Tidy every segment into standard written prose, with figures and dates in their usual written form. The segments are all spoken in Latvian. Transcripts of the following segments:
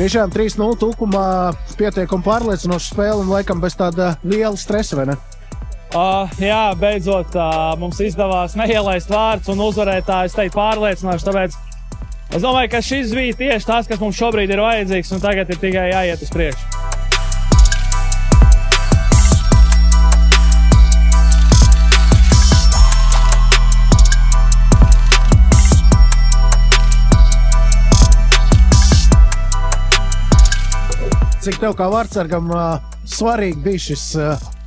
Tiešām 3-0 Tulkumā pietiekami pārliecinoša spēle un laikam bez tāda liela stresa, vai ne? Jā, beidzot mums izdevās neielaist vārdus un uzvarētājs teikt pārliecinoši, tāpēc es domāju, ka šis bija tieši tas, kas mums šobrīd ir vajadzīgs un tagad ir tikai jāiet uz priekšu. Cik tev kā vārdsargam svarīgi bija šis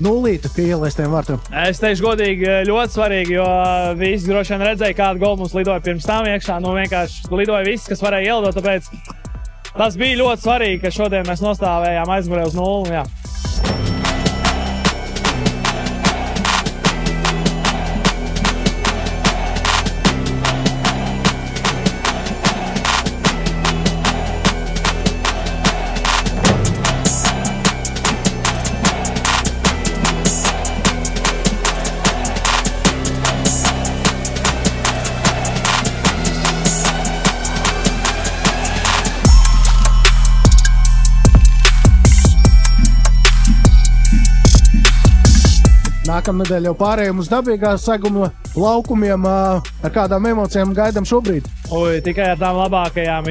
nulīte pie ielaistiem vārtiem? Es teikšu godīgi, ļoti svarīgi, jo visi droši vien redzēja, kādu golu mums lidoja pirms tam iekšā. Nu, vienkārši lidoja viss, kas varēja ielidot, tāpēc tas bija ļoti svarīgi, ka šodien mēs nostāvējām aizmugurē uz 0. Jā. Nākamnedēļ jau pārējām uz dabīgā seguma laukumiem. Ar kādām emocijām gaidām šobrīd? Tikai ar tām labākajām.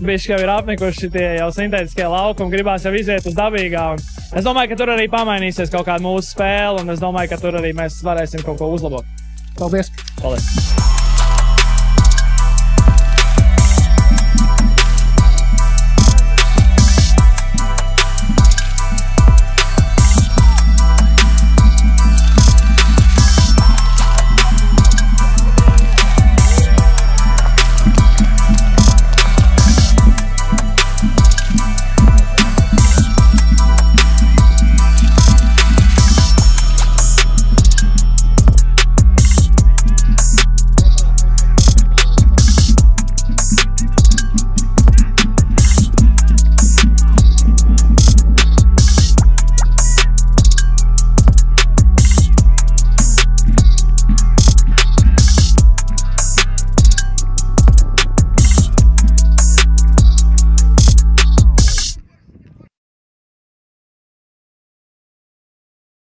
Bišķi jau ir apnikuši tie jau sintētiskie laukumi, gribās jau iziet uz dabīgā. Es domāju, ka tur arī pamainīsies kaut kāda mūsu spēle, un es domāju, ka tur arī mēs varēsim kaut ko uzlabot. Paldies! Paldies!